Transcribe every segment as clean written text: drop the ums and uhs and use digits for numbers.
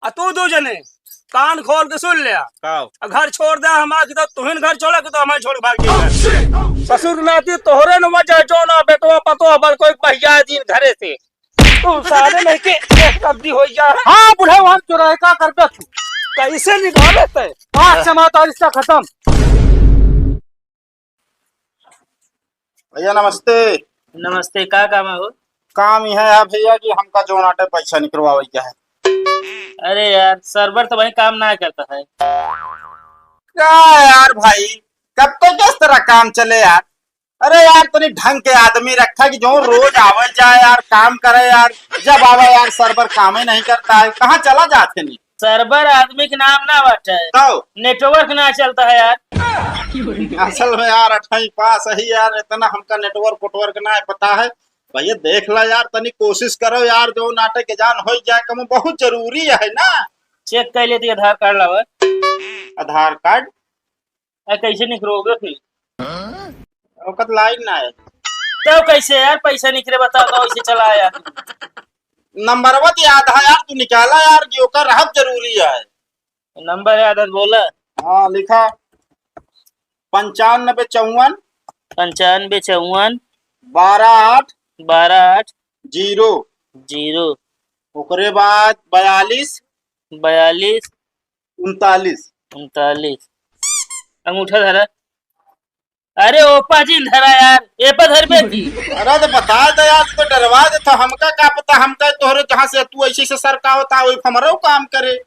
तू दो जने कान खोल के सुन लिया घर छोड़ दे हमारे तो तुहिन घर छोड़ा तो हमारे छोड़ भाग गई ससुर नाती तोहरे न वजह जो ना बेटवा पतो बल कोई पहिया दिन घरे से तू सारे में के एक अवधि हो जा। हाँ बुढ़ा हम चुराए का करबे तू कैसे निकाले ते आज से माता रिश्ता खत्म। भैया नमस्ते। नमस्ते, का काम है? काम ही है भैया कि हमका जो नाटे पैसा निकलवावे क्या है। अरे यार सर्वर तो वही काम ना करता है। क्या यार भाई कब तक किस तरह काम चले यार। अरे यार तनी ढंग के आदमी रखा कि जो रोज आवे जाए यार काम करे यार। जब आवे यार सर्वर काम ही नहीं करता है कहाँ चला जाते नहीं। सर्वर आदमी के नाम ना बांटा है तो नेटवर्क ना चलता है यार। असल में यार 28 पास है यार इतना हमका नेटवर्क वोटवर्क ना है पता है। भैया देख ला यार तनी कोशिश करो यार जो नाटक के जान हो जाए कम बहुत जरूरी है ना। चेक कर लेती आधार कार्ड लावा। आधार कार्ड कैसे निकलोगे फिर? वक्त लाइन ना है तो कैसे यार पैसा निकले बताओ तो ऐसे चला यार। नंबर याद है यार तू निकाला यार जो कर रहब जरूरी है। नंबर याद है बोला। हाँ लिखा 9554 9554 12 12 8 0 ओकरे बाद 42 42 39 39 अंगूठा धरा। अरे ओपा जी धरा यार ए पर धर पे थी। अरे तो बता दे यार तो डरवा दे तो हमका क्या पता हमका तोहरे जहाँ से तू ऐसे से सर का होता वही हमारो काम करे।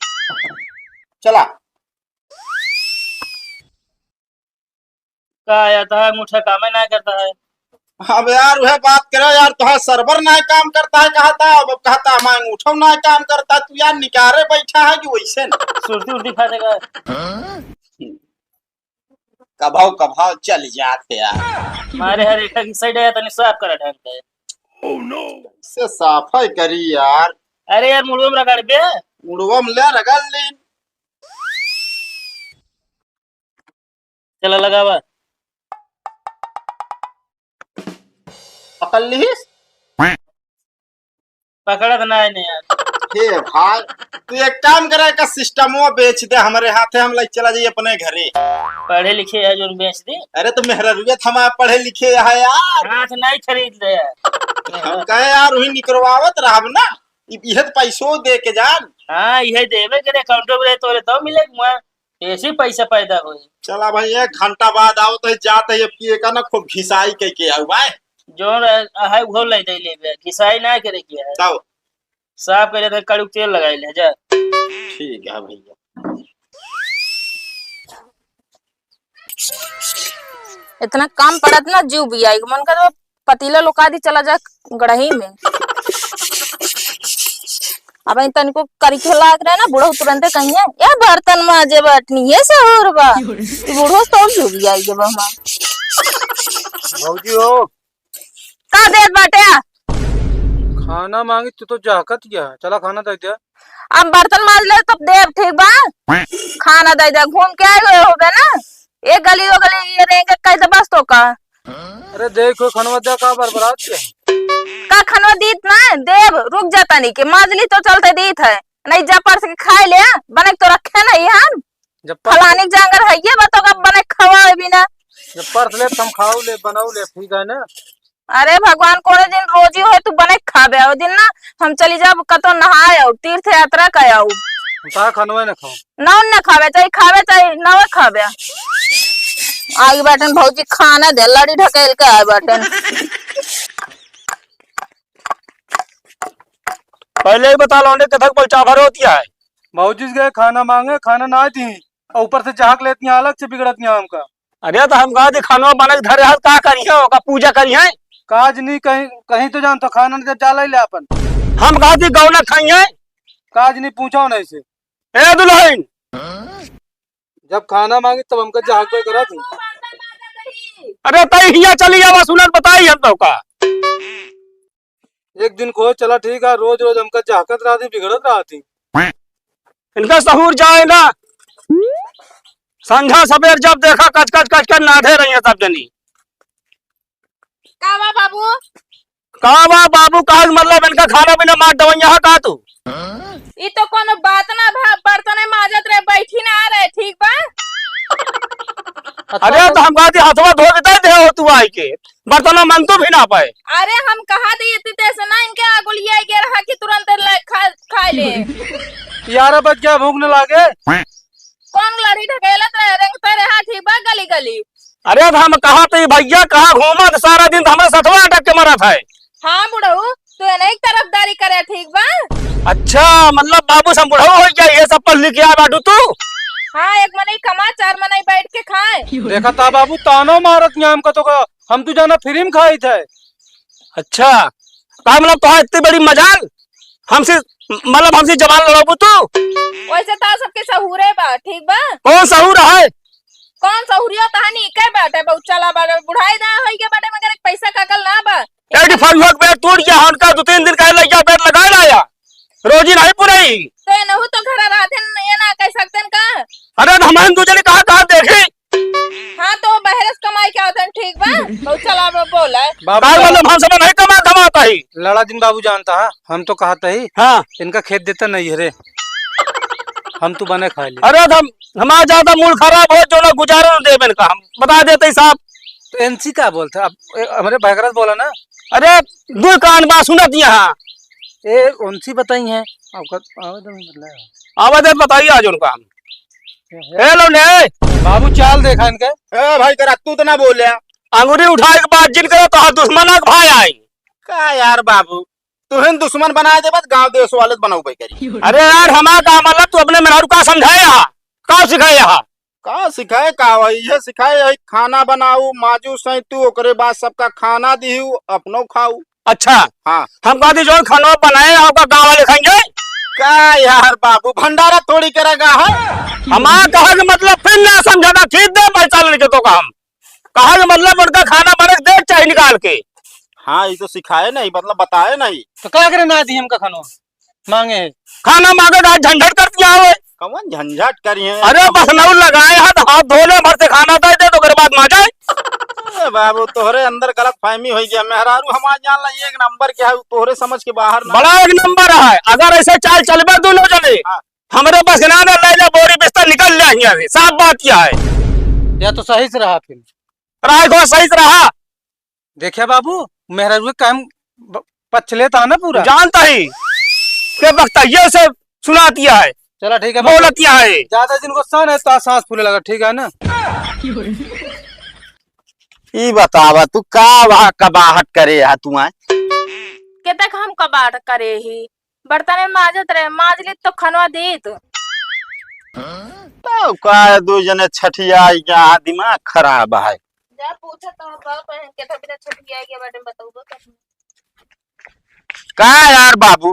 चला का आया था अंगूठा काम ही ना करता है। अब यार वह बात करो यार तुहार सर्वर ना काम करता है कहता अब कहता हमारे अंगूठा ना काम करता तू यार निकारे बैठा है कि वैसे न सुरती उर्ती खा देगा। कभाव चल जाते यार। मारे हर एक की साइड आया तो साफ करा ढंग से। ओह नो से साफाई करी यार। अरे यार मुड़वा में रगड़ बे मुड़वा में ले रगड़ लीन। चला लगावा पकड़ लीस पकड़ा तो ना है नहीं यार। हे भाई तू एक काम करे का सिस्टम वो बेच दे हमारे हाथे हम ले चला जाइए अपने घरे। पढ़े लिखे है जो बेच दी। अरे तो मेहररुए हमारे पढ़े लिखे है यार। हाथ नहीं खरीद ले यार। हम कहे यार वही निकलवावत रहब ना इहे पैसों दे के जान। हाँ यह देवे करे अकाउंट में तो तो मिलेगा ऐसे पैसा पैदा हो। चला भाई 1 घंटा बाद आओ तो जाते है पिए का ना खूब घिसाई के आओ भाई जो है वो ले दे ले घिसाई ना करे किया है तो साफ करे तो कड़ू तेल लगाई ले जा। ठीक है भैया। इतना काम पड़त ना जीव भी आई मन का तो पतीला लुका दी चला जा गड़ही में। अब तनिको करी के लाग रहा है ना बूढ़ो तुरंत कहीं है या बर्तन माजे बैठनी है सहूर बा बूढ़ो तो जीव भी आई जब हम भौजी हो का देत बाटे खाना मांगी तो जाकत गया चला खाना दे दिया। अब बर्तन माज ले तब देव ठीक बा खाना दे दे घूम के आए हुए होगे ना एक गली वो गली ये रहेंगे कैसे बस तो का। अरे देखो खनवा दिया का बर्बाद किया का खनवा दीत ना देव रुक जाता नहीं के माजली तो चलते दीत है नहीं जा पर से खाए ले बने तो रखे नहीं हम जब फलाने जांगर है ये बताओ कब बने खवाए बिना जब परस ले तुम खाओ ले बनाओ ले ठीक है ना। अरे भगवान कोने दिन रोजी हो तू बने खाबे ओ दिन ना हम चली जाब कतो नहाए आओ तीर्थ यात्रा का आओ ता खनवा न खाओ न खावे चाहे न खाबे आगे बैठन भौजी खाना दे लड़ी ढकेल के आए बैठन। पहले ही बता लौंडे कथक बोल चाभर होती है। भौजी गए खाना मांगे खाना ना दी और ऊपर से झाक लेती अलग से बिगड़ती हमका। अरे तो हम कहा थे खाना बने धरे हाथ का करिए का पूजा करिए काज नहीं कहीं कहीं तो जान तो खाना नहीं जाला ही ले अपन। हम कहा थी गौना खाइए काज नहीं पूछा नहीं से ए दुल्हन जब खाना मांगी तब हमका झाक पे करा थी। अरे तई हिया चली जावा सुनत बताई हम तो का एक दिन को चला ठीक है रोज रोज हमका झाकत रहा थी बिगड़त रहा थी। इनका सहूर जाए ना संझा सवेर जब देखा कच कच कच कर नाधे रही है सब जनी। कावा बाबू कहा बाबू कहा मतलब इनका खाना पीना मार दवैया का तू ये तो कोनो बात ना अरे तो हम कहते हथवा धो के दे हो तू आई के बर्तन मन तो भी ना पाए। अरे हम कहा दिए थे तैसे ना इनके आगुलिया के रहा कि तुरंत खा ले। 11 बज गया, भूख न लागे। कौन लड़ी ढकेला रंगता रहा ठीक बा गली गली। अरे तो हम कहा तो भैया कहा घूमा तो सारा दिन तो हमें सतवा अटक के मरा था। हाँ बुढ़ऊ तू एक तरफदारी करे ठीक बा। अच्छा मतलब बाबू से बुढ़ऊ हो गया ये सब पढ़ लिख के आ बाटू तू। हाँ 1 मनई कमा 4 मनई बैठ के खाए। देखा था बाबू तानो मारत हम का तो हम तो जाना फ्री में खाई थे। अच्छा का मतलब तो इतनी बड़ी मजाल हमसे मतलब हमसे जवान लड़ाबू तू। वैसे तो सबके सहूरे बा ठीक बा। कौन सहूर है? कौन सहूरिया कहानी के बाटे बहुत चला बा बुढ़ाई दा होई के बाटे मगर पैसा काकल ना बा। एक फरुहक बेट टूट गया उनका 2-3 दिन का लग गया बेट लगा लाया रोजी नहीं पुरई तो नहु तो घर रहते ये ना कह सकते का। अरे हम दूसरे ने कहा देखी। हाँ तो बहरस कमाई क्या होता है ठीक बा बहुत चला बोला है। मतलब हम सब नहीं कमाता ही। लड़ा दिन बाबू जानता है हम तो कहता ही। हाँ इनका खेत देता नहीं है रे, हम तो बने खा लिए। अरे हमारा ज्यादा मूड खराब हो जो ना गुजारा दे का हम बता देते साहब। तो एनसी का बोलता अब हमारे भाईगरत बोला ना। अरे दो कान बात सुनत यहाँ ए उनसी बताई है आवाज बताइए आज उनका हम। हेलो ने बाबू चाल देखा इनके। ए भाई करा तू तो ना बोल अंगूरी उठाए के बाद जिन करे तो दुश्मन भाई आई का यार बाबू तुहन दुश्मन बनाए दे बस गांव देश वाले बनाऊ भाई करी। अरे यार हमारा का मतलब तू अपने मेहरारू का समझाए यहाँ का सिखाए यहाँ का सिखाए का वही है सिखाए यही खाना बनाऊ माजू सैतू ओकरे बाद सबका खाना दिहू अपनो खाऊ। अच्छा हाँ हम कहते जो खाना बनाए आपका गाँव वाले खाएंगे का यार बाबू भंडारा थोड़ी करेगा है। हमारा कहा कि मतलब फिर ना समझाना ठीक दे पैसा लेके तो काम कहा कि मतलब उनका खाना बने दे चाहे निकाल के। हाँ ये तो सिखाए नहीं मतलब बताए नहीं तो क्या करे ना दी हमका खाना मांगे है। खाना मांगे तो झंझट कर दिया हो। कौन झंझट करी है। अरे बस नौ लगाए हाथ हाथ धोले भर से खाना दे दे तो घर बाद मा जाए। अरे बाबू तोहरे अंदर गलत फहमी हो गया मेहरारू हमारे जान ला एक नंबर के है तोहरे समझ के बाहर ना। बड़ा एक नंबर है अगर ऐसे चाल चलबे दोनों जने हाँ। हमारे बस ना ले जा बोरी बिस्तर निकल जाए यहाँ से साफ बात क्या है। या तो सही से रहा फिर राय को सही से रहा देखिए बाबू मेहरारू काम पछ लेता ना पूरा जानता ही के वक्त ये से सुनातिया है चला ठीक है बोलतिया है ज्यादा दिन गुस्सा है तो सांस फूले लगा ठीक है ना। ये बतावा तू का वहाँ कबाहट करे है तू आए के तक हम कबाट करे ही बर्तन माजत रहे माज ली तो खनवा देत। तो का दो जने छठिया यहाँ दिमाग खराब है। जा पूछा तो बाप पहन के था बिना छठी आई के बारे में बताऊंगा का यार बाबू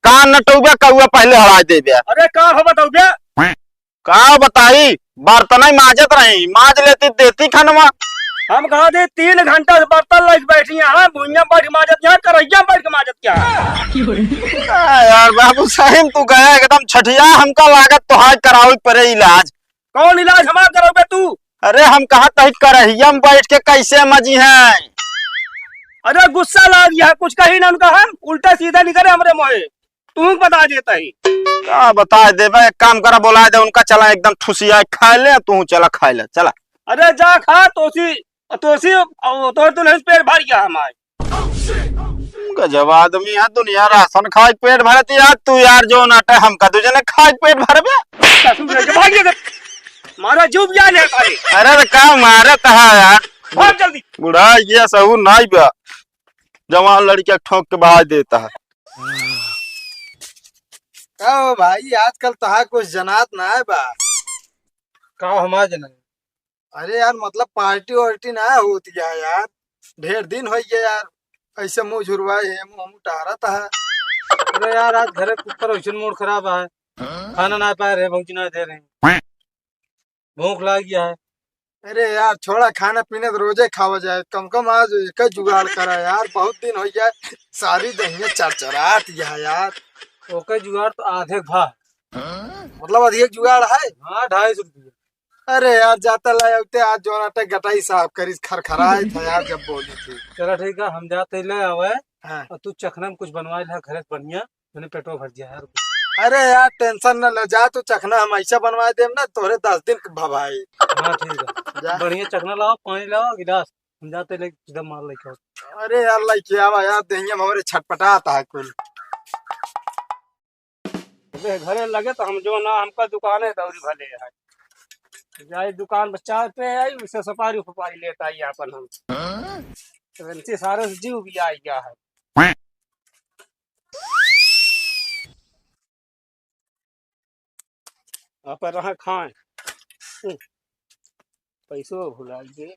का नटौबा कौआ पहले हड़ा दे दिया। अरे का हो बताओ क्या का बताई बर्तन ही माजत रही माज लेती देती खनवा। हम कहा थे 3 घंटा से बर्तन लग बैठी यहाँ भुइया बैठ माजत यहाँ करैया बैठ के माजत क्या यार बाबू सही तू गया एकदम छठिया हमका लागत तो हाथ कराओ परे इलाज। कौन इलाज हमारा करोगे तू। अरे हम कहा तही करहिया में बैठ के कैसे मजी है। अरे गुस्सा ला दिया कुछ कही ना उनका हम उल्टा सीधा नहीं करे हमरे मोहे तू बता देता ही का बता दे एक काम करा बोला दे उनका चला एकदम ठुसिया खा ले तू चला खा ले चला। अरे जा खा तोसी तो नहीं पेट भर गया हमारे गजब आदमी है दुनिया राशन खाए पेट भरती यार तू यार जो नाटे हमका तुझे ने खाए पेट भरबे मारा जुब जाने खाली। अरे का मारे तहा यार बहुत जल्दी बुढ़ा ये सहू नहीं बा जवान लड़किया ठोक के बहा देता है। का भाई आजकल तो कुछ जनात ना है बा का हमारा जना। अरे यार मतलब पार्टी वार्टी ना होती है यार ढेर दिन हो गया यार ऐसे मुंह झुरवाए है मुंह टारा था। अरे यार आज घर ऊपर वैसे मूड खराब है खाना ना पा रहे भौजी ना दे रहे भूख लग गया है। अरे यार छोड़ा खाना पीने तो रोजे खावा जाए कम कम आज एक जुगाड़ करा यार बहुत दिन हो गया सारी दहिया चरचरात यार। ओके जुगाड़ तो आधे भा मतलब अधिक जुगाड़ है। हाँ 250 रुपये। अरे यार जाता लाते आज जो नाटक गटाई साहब करी खरखराए था यार जब बोली थी। चलो ठीक है हम जाते ले आवे हाँ। और तू चखना में कुछ बनवा ले घर बढ़िया मैंने पेटो भर दिया यार। अरे यार टेंशन न ले जा तू चखना हम ऐसा बनवा दे ना तोरे 10 दिन भवाई। हाँ ठीक है जा। बढ़िया चखना लाओ, पानी लाओ, गिलास। हम जाते ले सीधा माल लेके आओ। अरे यार लइके आवा यार, देहिया में हमरे छटपटाता है कुल। अबे घरे लगे तो हम जो ना हमका दुकान है दौरी भले है जाए दुकान बच्चा पे आई उसे सफारी फपारी लेता आई अपन हम तो सारे से जीव भी आ गया है। अपन रहा खाए पैसो भुला दिए।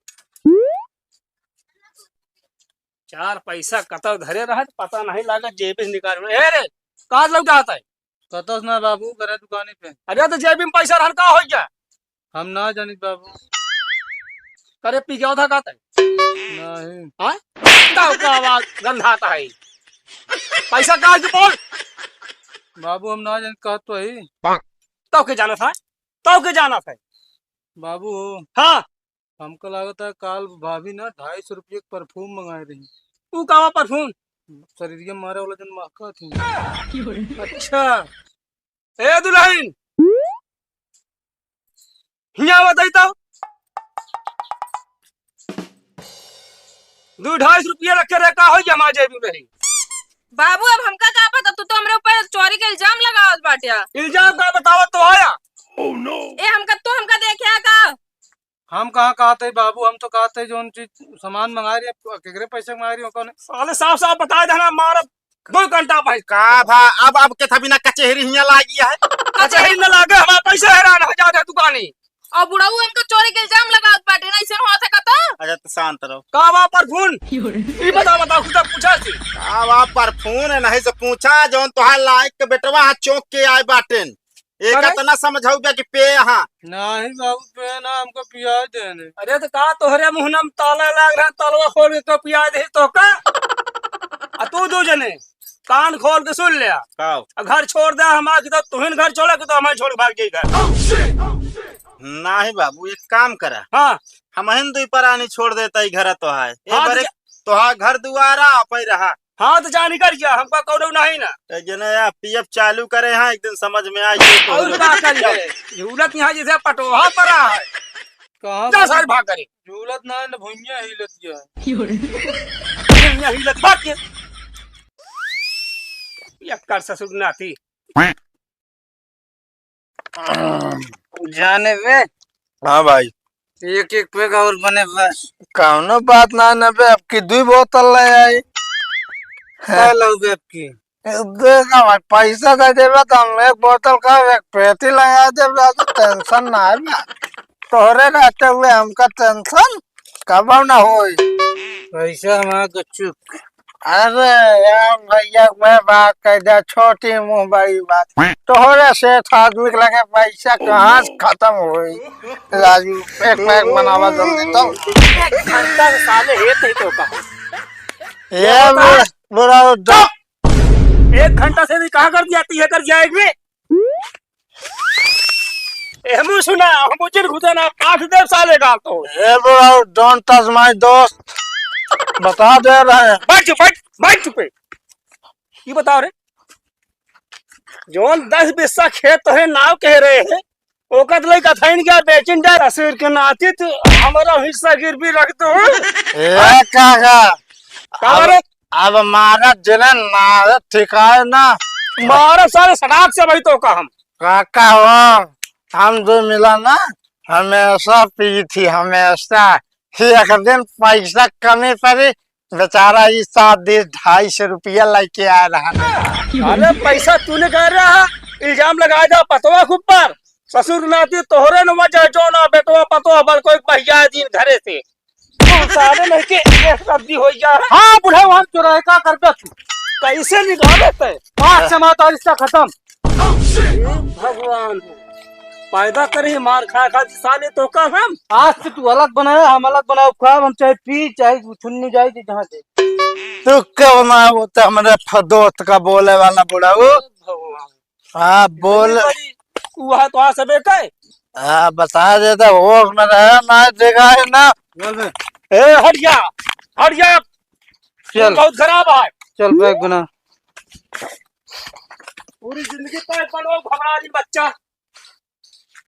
4 पैसा कतौ धरे रहा पता नहीं लगा जेब से निकाल रे कहाँ लग जाता है। कतस ना बाबू करे दुकानी पे। अरे तो जेब में पैसा रहन का हो गया। हम ना जानित बाबू। करे पी गया था कहता है नहीं। हाँ का आवाज गंधाता है। पैसा कहाँ से बोल। बाबू हम ना जानित कहत तो ही। तो के जाना था, तो के जाना था बाबू हाँ। हमको लागत है काल भाभी ना 250 रुपये परफ्यूम मंगाए रही। तू कावा परफ्यूम शरीर मारे वाला जन महका थी। अच्छा ए दुल्हन हिया बताई तो 2-2.5 रुपया रखे रहे का हो गया हमारे जेब में नहीं। बाबू अब हमका का पता, तू तो हमरे ऊपर चोरी के इल्जाम लगावत बाटिया। इल्जाम का बतावत तो आया। ए हमका देखिया का। हम कहाँ कहते बाबू, हम तो कहते जो चीज सामान मंगा रही है केकरे पैसे मंगा रही हो कौन। साले साफ साफ बता देना मारा 2 घंटा भाई का भा अब के थबी ना कचहरी हिया लागी है। अच्छा ही न लागे हमारा पैसा हैरान हो जाते दुकानी। और बुढ़ाऊ हमको चोरी के इल्जाम लगावत बाटे ना, ऐसे होत है का तो। अच्छा तो शांत रहो। कावा परफ्यूम ई बता खुद पूछा थी। अब आप परफ्यूम है नहीं से पूछा जो तोहार लायक के बेटवा हाथ चौक के आए बाटेन एक अरे? तना समझाऊ बे कि पे यहाँ नहीं बाबू पे ना हमको पियाज देने। अरे तो कहा तोहरे मुंह में ताला लग रहा तलवा खोल के तो पिया दे तो का आ तू दो जने कान खोल के सुन लिया। घर छोड़ दे हमारे तो तुहिन घर छोड़ा कि तो हमारे छोड़ भाग जाई घर। नहीं बाबू एक काम करा हाँ हम हिंदू परानी छोड़ देता ही घर तो है हाँ, बारे तोहार घर दुआरा पे रहा। हाँ तो जानी कर गया हमका कौनो नहीं ना। जने यार पीएफ चालू करे हैं एक दिन समझ में आई और क्या करिए झूलत यहाँ जैसे पटोहा पड़ा है कहाँ जा सारे भाग करे झूलत ना है, भुइया हिलत गया यहाँ हिलत भाग के कर ससुर नाती जाने वे। हाँ भाई एक पे और बने बस कौनो बात ना न बे, अब की 2 बोतल ले आई है लो बे की देगा भाई पैसा दे देबे तो हम 1 बोतल का एक पेटी लगा देबे तो टेंशन ना है ना। तोहरे रहते हुए हमका टेंशन कब ना होई। पैसा हमारा गच्चुक। अरे यार भैया मैं बात कह दे छोटी मुंह बड़ी बात तोहरे से आदमी के लगे पैसा कहाँ से खत्म होई। राजू एक बनावा जल्दी तो घंटा साले हेत ही तो का ये बुरा 1 घंटा से भी कहाँ कर जाती है कर जाएगी। हम सुना हम मुझे खुदा ना 8 देव साले का तो ये बुरा डोंट टच माय दोस्त बता दे रहे हैं। बैठ चुपे ये बताओ रे जोन 10 बिस्सा खेत है नाव कह रहे हैं ओकत लई कथाइन क्या बेचिन जा रसीर के नाती तो हमारा हिस्सा गिरवी रख दो। ये काका कारे अब मारा जिले ना ठिकाए ना मारा सारे सड़ाक से भाई तो का हम काका हो हम जो मिला ना हमेशा पी थी हमेशा एक दिन पैसा कमी पड़ी बेचारा इस 250 रुपया लेके आ रहा है। अरे पैसा तूने कह रहा है इल्जाम लगाया जा पतवा खूब पर ससुर नाती तोहरे न वजह जो ना बेटवा पतवा बल कोई भैया दिन घरे से सारे लड़के एक सब्जी हो गया। हाँ बुढ़ा हम चुराए का कर दे कैसे निकाले थे 5 समाता रिश्ता खत्म। भगवान पैदा करे मार खा खा साले तो का हम आज से तू अलग बनाया हम अलग बनाओ खाब हम चाहे पी चाहे छुन्नी जाए जहाँ से तू क्या बनाया वो तो हमारे दोस्त का बोले वाला बुढ़ा वो हाँ बोल वहाँ तो आ सबे कहे हाँ बता देता वो में रहा ना देखा है ना ए हट जा चल बहुत खराब है चल बैग बना पूरी जिंदगी पैर पड़ो घबरा बच्चा